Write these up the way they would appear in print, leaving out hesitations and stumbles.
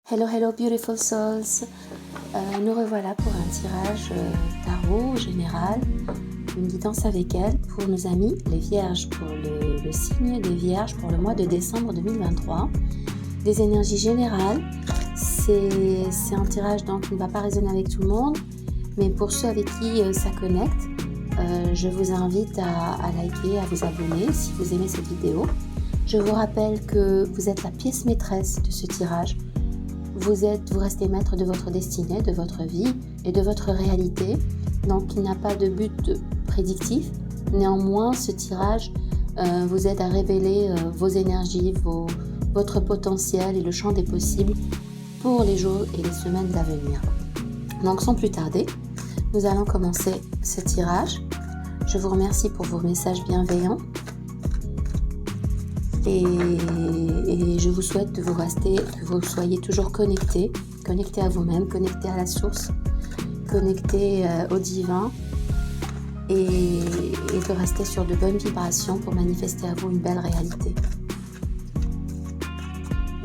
Hello, hello beautiful souls. Nous revoilà pour un tirage tarot général, une guidance avec elle pour nos amis les vierges, pour le signe des vierges pour le mois de décembre 2023. Des énergies générales, c'est un tirage donc qui ne va pas résonner avec tout le monde, mais pour ceux avec qui ça connecte, je vous invite à liker, à vous abonner si vous aimez cette vidéo. Je vous rappelle que vous êtes la pièce maîtresse de ce tirage. Vous restez maître de votre destinée, de votre vie et de votre réalité. Donc, il n'y a pas de but prédictif. Néanmoins, ce tirage vous aide à révéler vos énergies, votre potentiel et le champ des possibles pour les jours et les semaines à venir. Donc, sans plus tarder, nous allons commencer ce tirage. Je vous remercie pour vos messages bienveillants. Et je vous souhaite que vous soyez toujours connectés à vous-même, connectés à la source, connectés au divin et de rester sur de bonnes vibrations pour manifester à vous une belle réalité.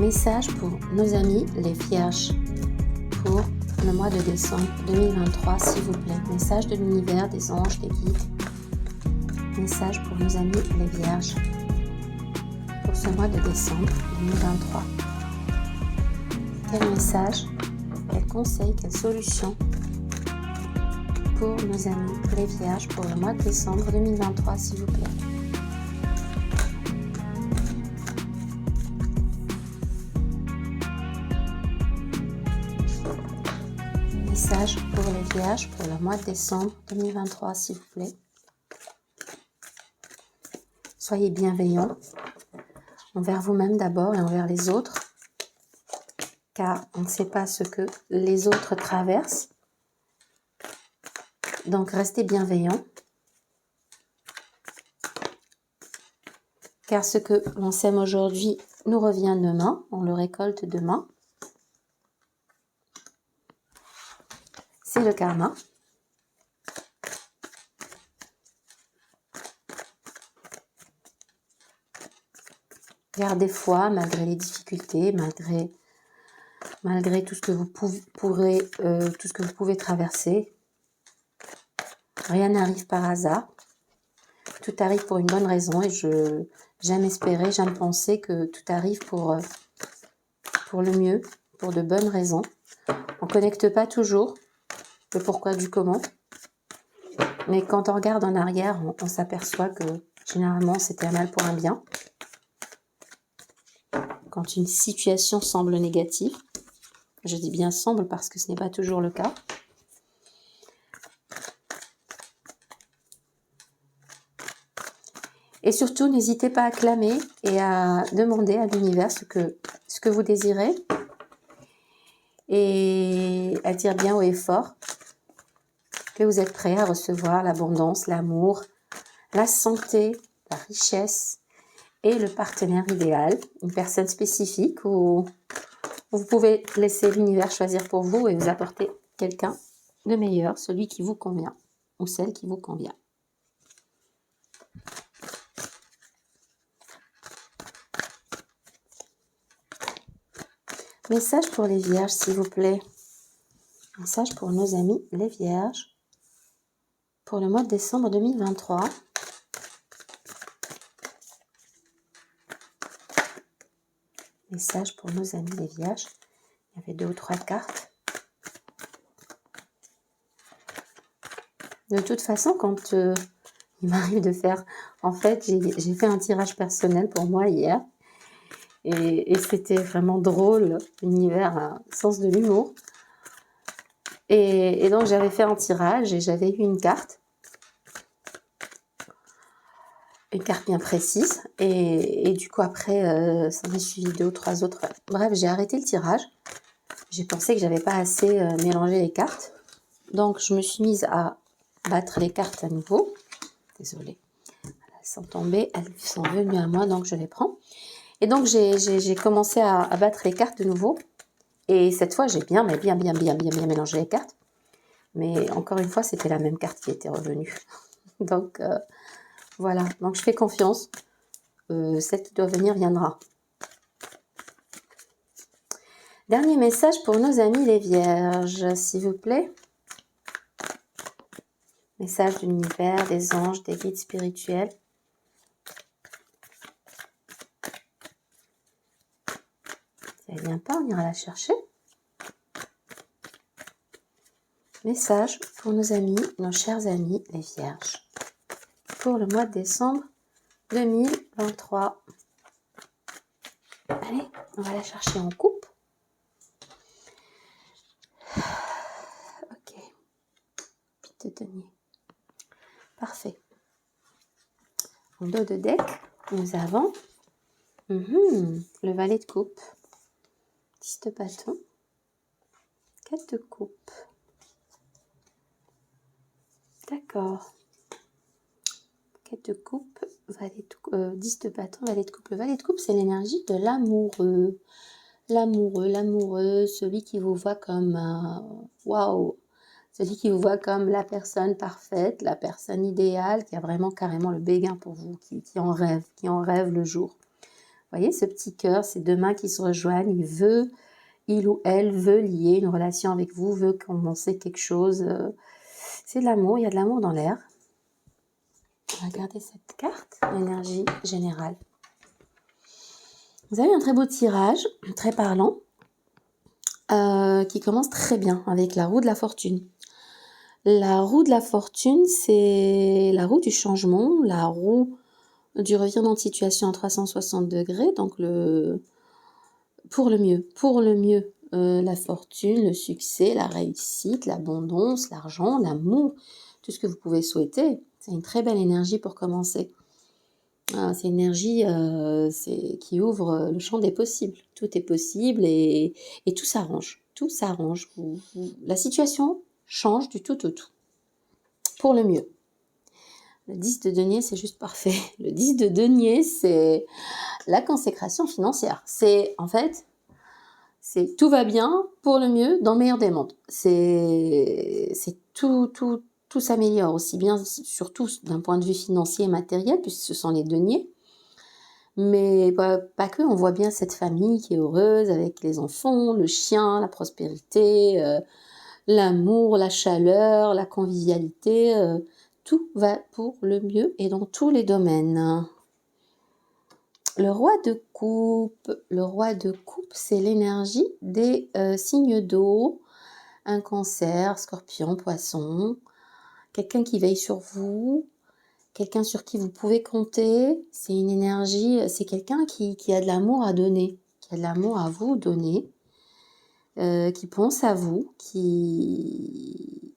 Message pour nos amis les vierges pour le mois de décembre 2023, s'il vous plaît. Message de l'univers, des anges, des guides. Message pour nos amis les vierges pour ce mois de décembre 2023. Quel message, quel conseil, quelle solution pour nos amis les vierges pour le mois de décembre 2023, s'il vous plaît. Message pour les vierges pour le mois de décembre 2023, s'il vous plaît. Soyez bienveillants envers vous-même d'abord et envers les autres, car on ne sait pas ce que les autres traversent. Donc restez bienveillants, car ce que l'on sème aujourd'hui nous revient demain, on le récolte demain. C'est le karma. Gardez foi malgré les difficultés, malgré tout ce que vous pouvez traverser. Rien n'arrive par hasard. Tout arrive pour une bonne raison et j'aime espérer, j'aime penser que tout arrive pour le mieux, pour de bonnes raisons. On ne connecte pas toujours le pourquoi du comment, mais quand on regarde en arrière, on s'aperçoit que généralement c'était un mal pour un bien. Quand une situation semble négative, je dis bien semble parce que ce n'est pas toujours le cas. Et surtout, n'hésitez pas à clamer et à demander à l'univers ce que vous désirez et à dire bien haut et fort que vous êtes prêt à recevoir l'abondance, l'amour, la santé, la richesse et le partenaire idéal, une personne spécifique où vous pouvez laisser l'univers choisir pour vous et vous apporter quelqu'un de meilleur, celui qui vous convient ou celle qui vous convient. Message pour les vierges, s'il vous plaît. Message pour nos amis les vierges pour le mois de décembre 2023. Message pour nos amis les vierges. Il y avait 2 ou 3 cartes. De toute façon, quand il m'arrive de faire... En fait, j'ai fait un tirage personnel pour moi hier. Et c'était vraiment drôle. L'univers a un sens de l'humour. Et donc, j'avais fait un tirage et j'avais eu une carte. Une carte bien précise. Et du coup, après, ça m'a suivi 2 ou 3 autres. Bref, j'ai arrêté le tirage. J'ai pensé que j'avais pas assez mélangé les cartes. Donc, je me suis mise à battre les cartes à nouveau. Désolée. Elles sont tombées, elles sont venues à moi, donc je les prends. Et donc, j'ai commencé à battre les cartes de nouveau. Et cette fois, j'ai bien mélangé les cartes. Mais encore une fois, c'était la même carte qui était revenue. Donc, voilà. Donc, je fais confiance. Celle qui doit venir viendra. Dernier message pour nos amis les vierges, s'il vous plaît. Message de l'univers, des anges, des guides spirituels. Si elle ne vient pas, on ira la chercher. Message pour nos amis, nos chers amis les vierges. Pour le mois de décembre 2023. Allez, on va la chercher en coupe. Ok. Pite de denier. Parfait. En dos de deck, nous avons le valet de coupe, 10 de bâton, 4 de coupe. D'accord. 4 de coupe, 10 de bâton, valet de coupe. Le valet de coupe, c'est l'énergie de l'amoureux. L'amoureux, l'amoureux, celui qui vous voit comme waouh, celui qui vous voit comme la personne parfaite, la personne idéale, qui a vraiment carrément le béguin pour vous, qui en rêve le jour. Vous voyez ce petit cœur, ces deux mains qui se rejoignent, il ou elle veut lier une relation avec vous, veut commencer quelque chose. C'est de l'amour, il y a de l'amour dans l'air. Regardez cette carte, l'énergie générale. Vous avez un très beau tirage, très parlant, qui commence très bien avec la roue de la fortune. La roue de la fortune, c'est la roue du changement, la roue du revirement de situation à 360 degrés, donc pour le mieux, la fortune, le succès, la réussite, l'abondance, l'argent, l'amour, tout ce que vous pouvez souhaiter. C'est une très belle énergie pour commencer. C'est une énergie qui ouvre le champ des possibles. Tout est possible et tout s'arrange. Tout s'arrange. La situation change du tout au tout. Pour le mieux. Le 10 de denier, c'est juste parfait. Le 10 de denier, c'est la consécration financière. C'est, en fait, c'est tout va bien pour le mieux dans le meilleur des mondes. C'est tout s'améliore, aussi bien, surtout d'un point de vue financier et matériel, puisque ce sont les deniers. Mais pas que, on voit bien cette famille qui est heureuse avec les enfants, le chien, la prospérité, l'amour, la chaleur, la convivialité. Tout va pour le mieux et dans tous les domaines. Le roi de coupe, c'est l'énergie des signes d'eau, un cancer, scorpion, poisson, quelqu'un qui veille sur vous, quelqu'un sur qui vous pouvez compter. C'est une énergie, c'est quelqu'un qui a de l'amour à donner, qui a de l'amour à vous donner, qui pense à vous, qui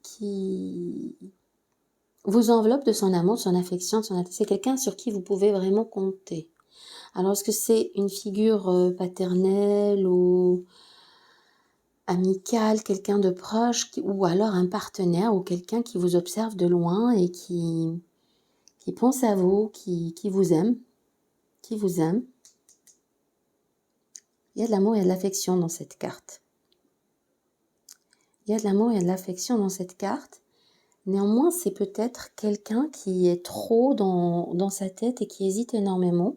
vous enveloppe de son amour, de son affection, c'est quelqu'un sur qui vous pouvez vraiment compter. Alors, est-ce que c'est une figure paternelle ou amicale, quelqu'un de proche, ou alors un partenaire ou quelqu'un qui vous observe de loin et qui pense à vous, qui vous aime, Il y a de l'amour et de l'affection dans cette carte. Néanmoins, c'est peut-être quelqu'un qui est trop dans sa tête et qui hésite énormément,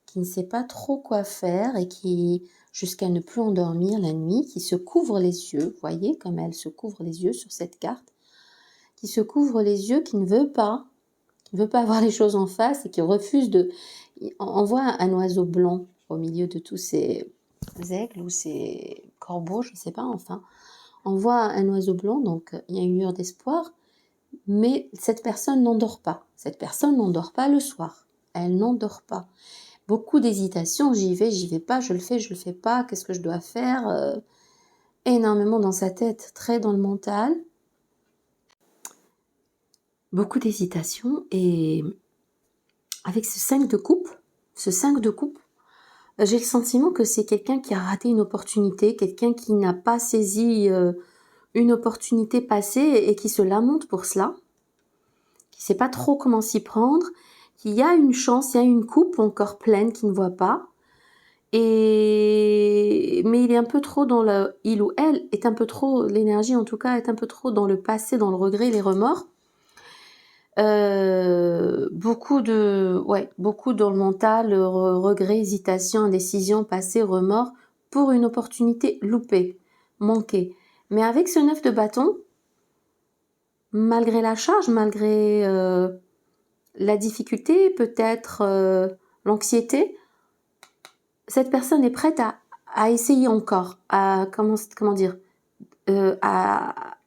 qui ne sait pas trop quoi faire et qui, jusqu'à ne plus endormir la nuit, qui se couvre les yeux, vous voyez comme elle se couvre les yeux sur cette carte, qui se couvre les yeux, qui ne veut pas voir les choses en face et qui refuse On voit un oiseau blanc au milieu de tous ces aigles ou ces corbeaux, je ne sais pas, enfin. On voit un oiseau blanc, donc il y a une lueur d'espoir, mais cette personne n'endort pas. Cette personne n'endort pas le soir. Elle n'endort pas. Beaucoup d'hésitation, j'y vais pas, je le fais pas, qu'est-ce que je dois faire énormément dans sa tête, très dans le mental. Beaucoup d'hésitation et avec ce 5 de coupe, j'ai le sentiment que c'est quelqu'un qui a raté une opportunité, quelqu'un qui n'a pas saisi une opportunité passée et qui se lamente pour cela, qui ne sait pas trop comment s'y prendre, qu'il y a une chance, il y a une coupe encore pleine qu'il ne voit pas, mais il est un peu trop il ou elle est un peu trop, l'énergie en tout cas est un peu trop dans le passé, dans le regret, les remords. Beaucoup dans le mental, regret, hésitation, indécision, passé, remords, pour une opportunité loupée, manquée. Mais avec ce 9 de bâton, malgré la charge, malgré la difficulté, peut-être l'anxiété, cette personne est prête à essayer encore, à comment dire, à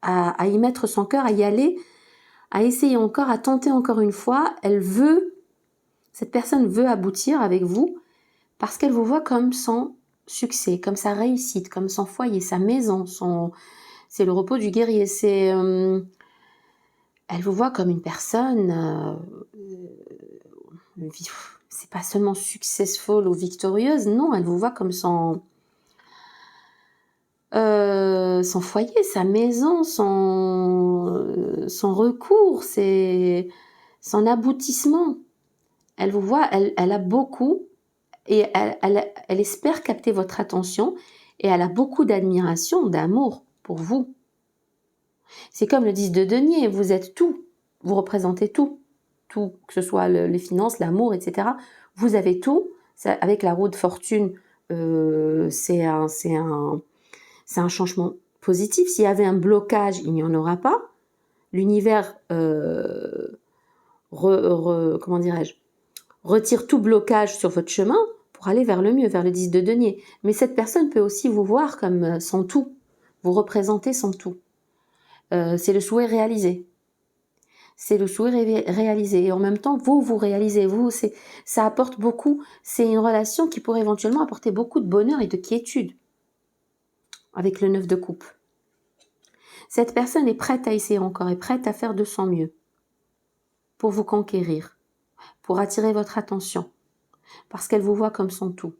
y mettre son cœur, à y aller, à essayer encore, à tenter encore une fois. Cette personne veut aboutir avec vous parce qu'elle vous voit comme son succès, comme sa réussite, comme son foyer, sa maison, c'est le repos du guerrier. Elle vous voit comme une personne, c'est pas seulement successful ou victorieuse, non, elle vous voit comme son foyer, sa maison, son recours, son aboutissement. Elle vous voit, elle a beaucoup, et elle espère capter votre attention, et elle a beaucoup d'admiration, d'amour pour vous. C'est comme le 10 de denier, vous êtes tout, vous représentez tout, que ce soit les finances, l'amour, etc. Vous avez tout. Avec la roue de fortune, c'est un changement positif. S'il y avait un blocage, il n'y en aura pas. L'univers, comment dirais-je, retire tout blocage sur votre chemin pour aller vers le mieux, vers le 10 de denier. Mais cette personne peut aussi vous voir comme son tout. Vous représentez son tout. C'est le souhait réalisé. C'est le souhait réalisé. Et en même temps, vous réalisez. Ça apporte beaucoup. C'est une relation qui pourrait éventuellement apporter beaucoup de bonheur et de quiétude. Avec le 9 de coupe. Cette personne est prête à essayer encore, est prête à faire de son mieux pour vous conquérir, pour attirer votre attention, parce qu'elle vous voit comme son tout.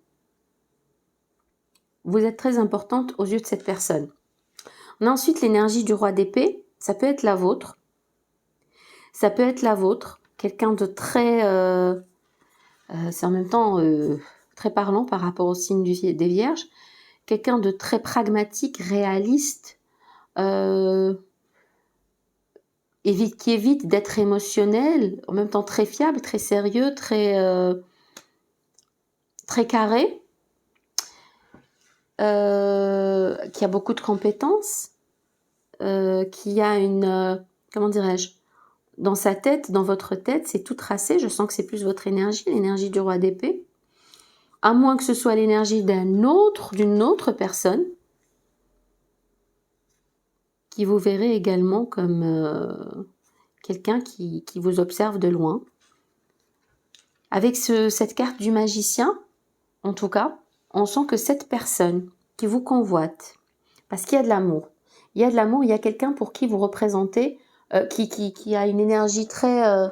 Vous êtes très importante aux yeux de cette personne. On a ensuite l'énergie du roi d'épée, ça peut être la vôtre. Ça peut être la vôtre, quelqu'un de très... c'est en même temps très parlant par rapport au signe des Vierges, quelqu'un de très pragmatique, réaliste, qui évite d'être émotionnel, en même temps très fiable, très sérieux, très carré, qui a beaucoup de compétences, qui a une... comment dirais-je, dans sa tête, dans votre tête, c'est tout tracé. Je sens que c'est plus votre énergie, l'énergie du roi d'épée. À moins que ce soit l'énergie d'une autre personne, qui vous verrez également comme quelqu'un qui vous observe de loin. Avec cette carte du magicien, en tout cas, on sent que cette personne qui vous convoite, parce qu'il y a de l'amour, il y a quelqu'un pour qui vous représentez, qui a une énergie très,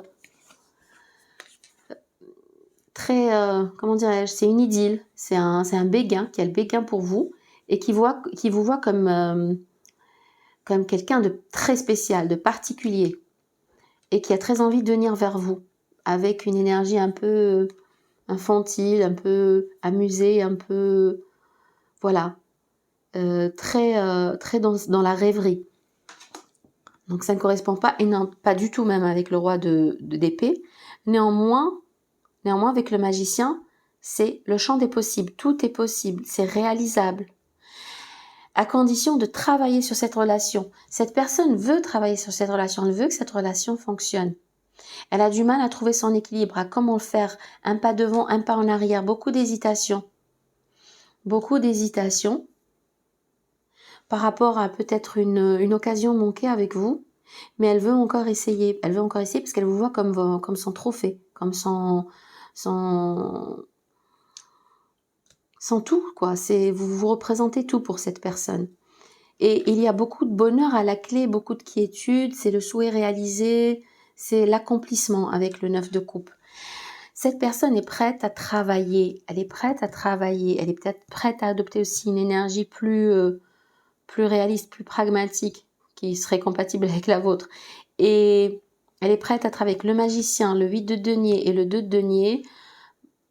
comment dirais-je, c'est une idylle, c'est un béguin, qui a le béguin pour vous, et qui vous voit comme quelqu'un de très spécial, de particulier, et qui a très envie de venir vers vous, avec une énergie un peu infantile, un peu amusée, un peu, voilà, très dans la rêverie. Donc ça ne correspond pas, et non, pas du tout même avec le roi d'épée. Néanmoins, avec le magicien, c'est le champ des possibles. Tout est possible, c'est réalisable. À condition de travailler sur cette relation. Cette personne veut travailler sur cette relation, elle veut que cette relation fonctionne. Elle a du mal à trouver son équilibre, à comment le faire, un pas devant, un pas en arrière, beaucoup d'hésitation. Beaucoup d'hésitation par rapport à peut-être une occasion manquée avec vous, mais elle veut encore essayer. Elle veut encore essayer parce qu'elle vous voit comme son trophée, comme son tout, quoi. Vous représentez tout pour cette personne. Et il y a beaucoup de bonheur à la clé, beaucoup de quiétude, c'est le souhait réalisé, c'est l'accomplissement avec le 9 de coupe. Cette personne est prête à travailler, elle est peut-être prête à adopter aussi une énergie plus réaliste, plus pragmatique, qui serait compatible avec la vôtre. Et elle est prête à travailler avec le magicien, le 8 de denier et le 2 de denier.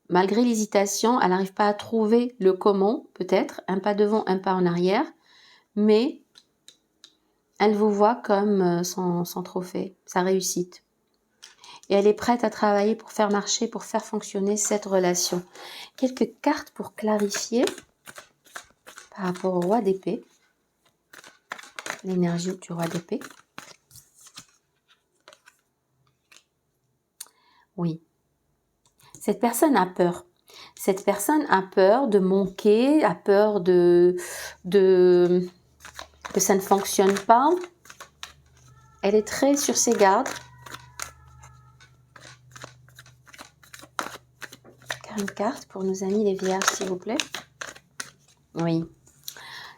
Malgré l'hésitation, elle n'arrive pas à trouver le comment, peut-être, un pas devant, un pas en arrière, mais elle vous voit comme son trophée, sa réussite. Et elle est prête à travailler pour faire marcher, pour faire fonctionner cette relation. Quelques cartes pour clarifier. par rapport au roi d'épée. L'énergie du roi d'épée. Oui. Cette personne a peur. Cette personne a peur de manquer, a peur que ça ne fonctionne pas. Elle est très sur ses gardes. Car une carte pour nos amis les vierges, s'il vous plaît. Oui.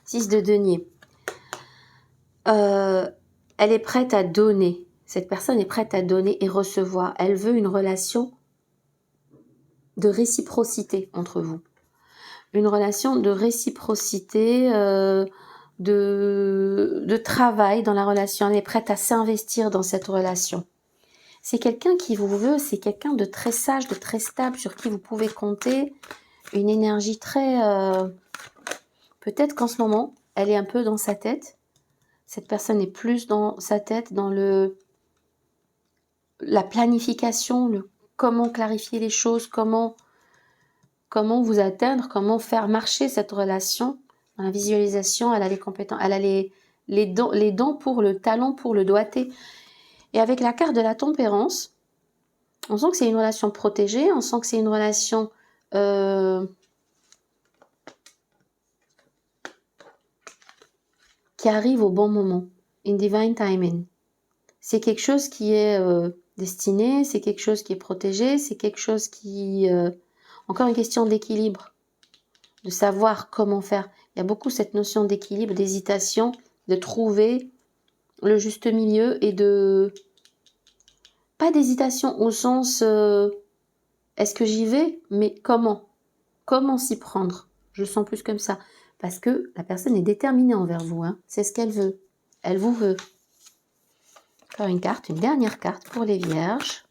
6 de denier. Elle est prête à donner. Cette personne est prête à donner et recevoir. Elle veut une relation de réciprocité entre vous. Une relation de réciprocité, de travail dans la relation. Elle est prête à s'investir dans cette relation. C'est quelqu'un qui vous veut, c'est quelqu'un de très sage, de très stable, sur qui vous pouvez compter. Une énergie très... peut-être qu'en ce moment, elle est un peu dans sa tête. Cette personne est plus dans sa tête, dans la planification, comment clarifier les choses, comment vous atteindre, comment faire marcher cette relation. Dans la visualisation, elle a les compétences, elle a les dons pour le talent, pour le doigté. Et avec la carte de la tempérance, on sent que c'est une relation protégée, on sent que c'est une relation qui arrive au bon moment. In divine timing. C'est quelque chose qui est destiné, c'est quelque chose qui est protégé, c'est quelque chose qui... encore une question d'équilibre, de savoir comment faire. Il y a beaucoup cette notion d'équilibre, d'hésitation, de trouver le juste milieu et de... Pas d'hésitation au sens est-ce que j'y vais, mais comment? Comment s'y prendre? Je sens plus comme ça. Parce que la personne est déterminée envers vous. Hein. C'est ce qu'elle veut. Elle vous veut. Encore une carte, une dernière carte pour les vierges.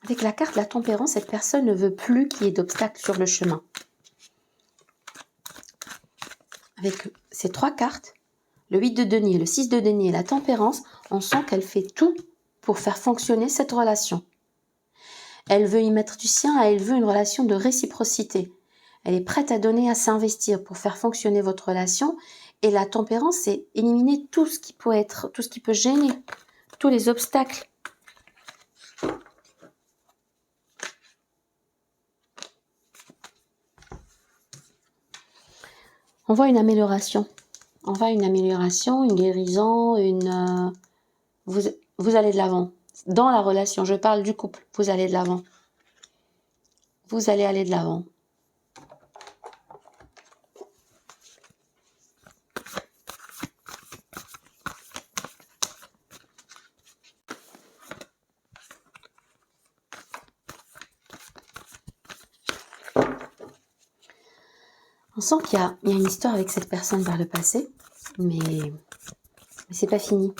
Avec la carte de la tempérance, cette personne ne veut plus qu'il y ait d'obstacles sur le chemin. Avec ces 3 cartes, le 8 de denier, le 6 de denier et la tempérance, on sent qu'elle fait tout pour faire fonctionner cette relation. Elle veut y mettre du sien, elle veut une relation de réciprocité. Elle est prête à donner, à s'investir pour faire fonctionner votre relation. Et la tempérance, c'est éliminer tout ce qui peut être, tout ce qui peut gêner, tous les obstacles. On voit une amélioration. On voit une amélioration, une guérison, vous allez de l'avant. Dans la relation, je parle du couple, vous allez de l'avant. Vous allez aller de l'avant. On sent qu'il y a une histoire avec cette personne par le passé, mais c'est pas fini.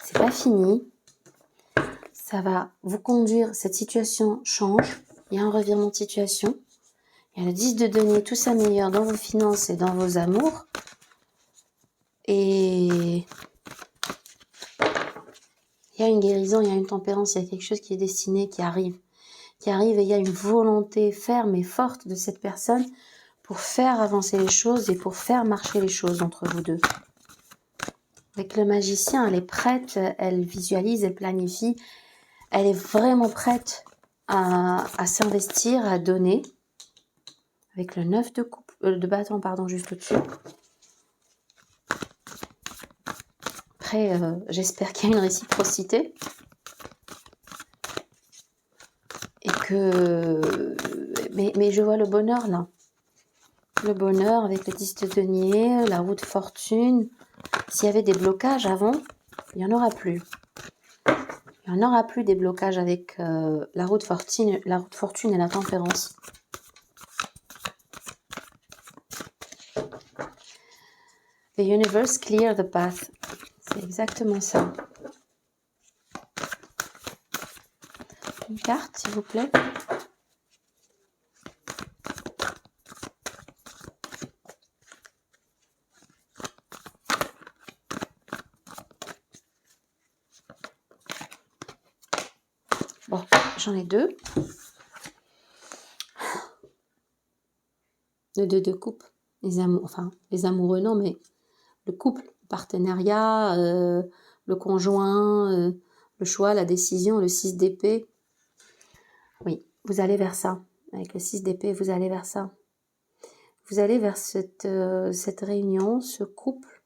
C'est pas fini. Ça va vous conduire, cette situation change. Il y a un revirement de situation. Il y a le 10 de denier, tout s'améliore dans vos finances et dans vos amours. Et il y a une guérison, il y a une tempérance, il y a quelque chose qui est destiné, qui arrive. Et il y a une volonté ferme et forte de cette personne pour faire avancer les choses et pour faire marcher les choses entre vous deux. Avec le magicien, elle est prête, elle visualise, elle planifie. Elle est vraiment prête à s'investir, à donner. Avec le 9 de bâton, pardon, juste au-dessus. Après, j'espère qu'il y a une réciprocité. Et que... Mais je vois le bonheur, là. Le bonheur avec le 10 de denier, la roue de fortune. S'il y avait des blocages avant, il n'y en aura plus. Il n'y en aura plus des blocages avec la roue de fortune et la tempérance. The universe clear the path. C'est exactement ça. Une carte, s'il vous plaît. Bon, j'en ai deux. Le 2 de coupe, les amoureux non, mais le couple, le partenariat, le conjoint, le choix, la décision, le 6 d'épée. Oui, vous allez vers ça. Avec le 6 d'épée, vous allez vers ça. Vous allez vers cette réunion, ce couple,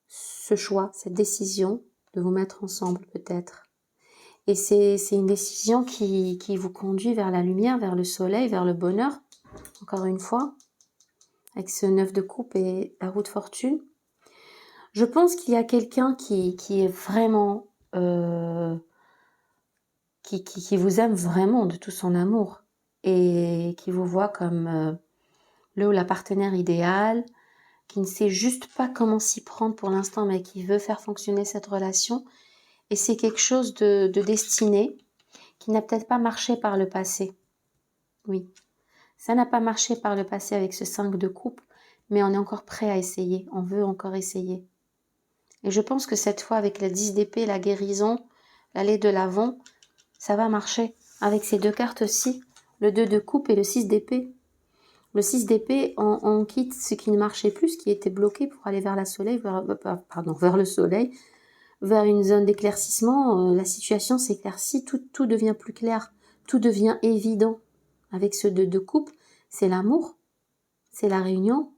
ce choix, cette décision de vous mettre ensemble peut-être. Et c'est une décision qui vous conduit vers la lumière, vers le soleil, vers le bonheur. Encore une fois, avec ce 9 de coupe et la roue de fortune. Je pense qu'il y a quelqu'un qui est vraiment... qui vous aime vraiment de tout son amour. Et qui vous voit comme le ou la partenaire idéale, qui ne sait juste pas comment s'y prendre pour l'instant, mais qui veut faire fonctionner cette relation. Et c'est quelque chose de destiné qui n'a peut-être pas marché par le passé. Oui, ça n'a pas marché par le passé avec ce 5 de coupe, mais on est encore prêt à essayer, on veut encore essayer. Et je pense que cette fois, avec la 10 d'épée, la guérison, l'aller de l'avant, ça va marcher. Avec ces deux cartes aussi, le 2 de coupe et le 6 d'épée. Le 6 d'épée, on quitte ce qui ne marchait plus, ce qui était bloqué pour aller vers le soleil, vers une zone d'éclaircissement. La situation s'éclaircit, tout devient plus clair, tout devient évident. Avec ce 2 de coupe, c'est l'amour, c'est la réunion,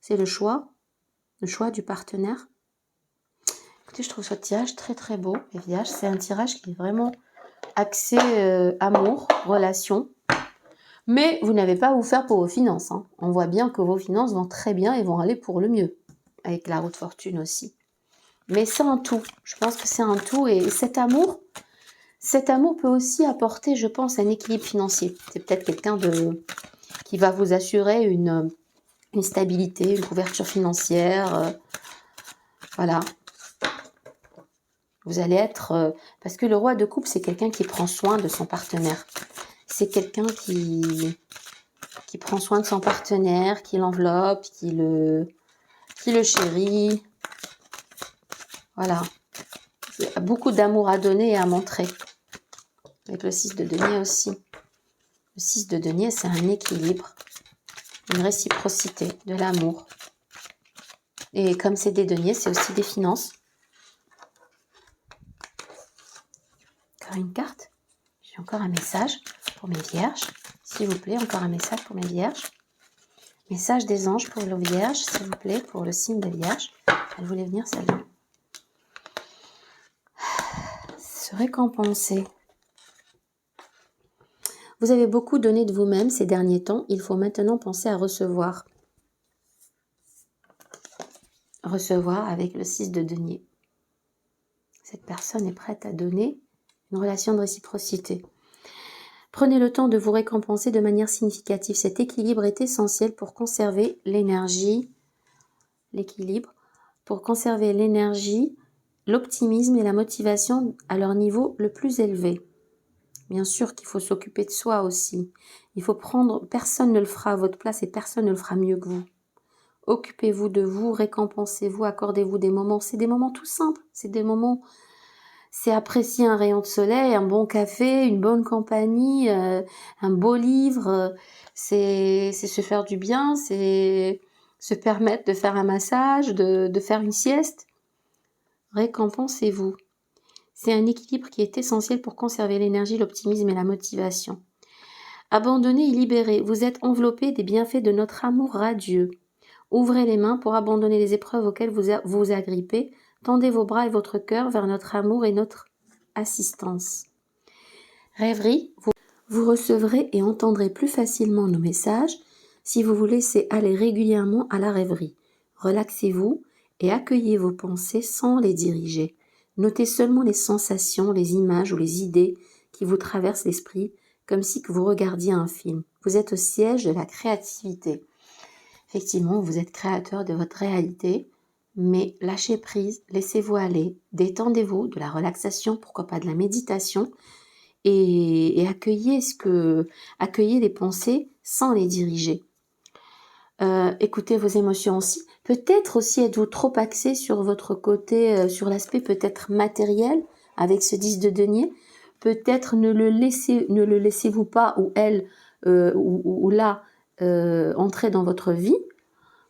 c'est le choix du partenaire. Écoutez, je trouve ce tirage très très beau, les Vierges. C'est un tirage qui est vraiment axé amour, relation. Mais vous n'avez pas à vous faire pour vos finances. Hein. On voit bien que vos finances vont très bien et vont aller pour le mieux. Avec la roue de fortune aussi. Mais c'est un tout. Je pense que c'est un tout. Et cet amour peut aussi apporter, je pense, un équilibre financier. C'est peut-être quelqu'un qui va vous assurer une stabilité, une couverture financière. Voilà. Vous allez être... parce que le roi de coupe, c'est quelqu'un qui prend soin de son partenaire. C'est quelqu'un qui prend soin de son partenaire, qui l'enveloppe, qui le chérit. Voilà. Il y a beaucoup d'amour à donner et à montrer. Avec le 6 de denier aussi. Le 6 de denier, c'est un équilibre, une réciprocité, de l'amour. Et comme c'est des deniers, c'est aussi des finances. Encore une carte. J'ai encore un message pour mes vierges. S'il vous plaît, encore un message pour mes vierges. Message des anges pour les vierges, s'il vous plaît, pour le signe des vierges. Elle voulait venir, celle-là. Se récompenser. Vous avez beaucoup donné de vous-même ces derniers temps. Il faut maintenant penser à recevoir. Recevoir avec le 6 de denier. Cette personne est prête à donner une relation de réciprocité. Prenez le temps de vous récompenser de manière significative. Cet équilibre est essentiel pour conserver l'énergie, l'optimisme et la motivation à leur niveau le plus élevé. Bien sûr qu'il faut s'occuper de soi aussi. Personne ne le fera à votre place et personne ne le fera mieux que vous. Occupez-vous de vous, récompensez-vous, accordez-vous des moments. C'est des moments tout simples, c'est apprécier un rayon de soleil, un bon café, une bonne compagnie, un beau livre, c'est se faire du bien, c'est se permettre de faire un massage, de faire une sieste. Récompensez-vous. C'est un équilibre qui est essentiel pour conserver l'énergie, l'optimisme et la motivation. Abandonnez et libérez. Vous êtes enveloppé des bienfaits de notre amour radieux. Ouvrez les mains pour abandonner les épreuves auxquelles vous agrippez. Tendez vos bras et votre cœur vers notre amour et notre assistance. Rêverie, vous recevrez et entendrez plus facilement nos messages si vous vous laissez aller régulièrement à la rêverie. Relaxez-vous et accueillez vos pensées sans les diriger. Notez seulement les sensations, les images ou les idées qui vous traversent l'esprit, comme si que vous regardiez un film. Vous êtes au siège de la créativité. Effectivement, vous êtes créateur de votre réalité, mais lâchez prise, laissez-vous aller, détendez-vous, de la relaxation, pourquoi pas de la méditation, et accueillez les pensées sans les diriger. Écoutez vos émotions aussi. Peut-être aussi êtes-vous trop axé sur votre côté, sur l'aspect peut-être matériel, avec ce 10 de denier. peut-être ne le laissez-vous pas ou elle ou là entrer dans votre vie.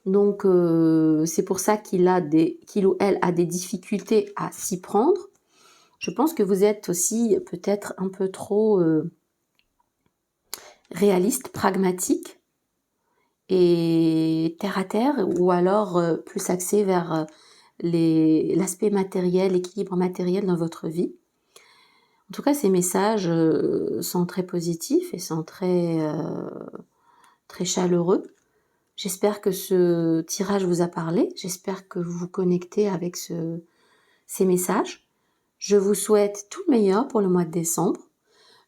Donc c'est pour ça qu'il ou elle a des difficultés à s'y prendre. Je pense que vous êtes aussi peut-être un peu trop réaliste, pragmatique et terre à terre, ou alors plus axé vers l'aspect matériel, l'équilibre matériel dans votre vie. En tout cas, ces messages sont très positifs et sont très chaleureux. J'espère que ce tirage vous a parlé. J'espère que vous vous connectez avec ces messages. Je vous souhaite tout le meilleur pour le mois de décembre.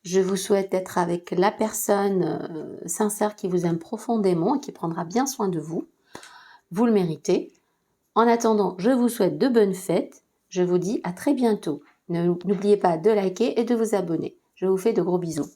Je vous souhaite d'être avec la personne sincère qui vous aime profondément et qui prendra bien soin de vous. Vous le méritez. En attendant, je vous souhaite de bonnes fêtes. Je vous dis à très bientôt. N'oubliez pas de liker et de vous abonner. Je vous fais de gros bisous.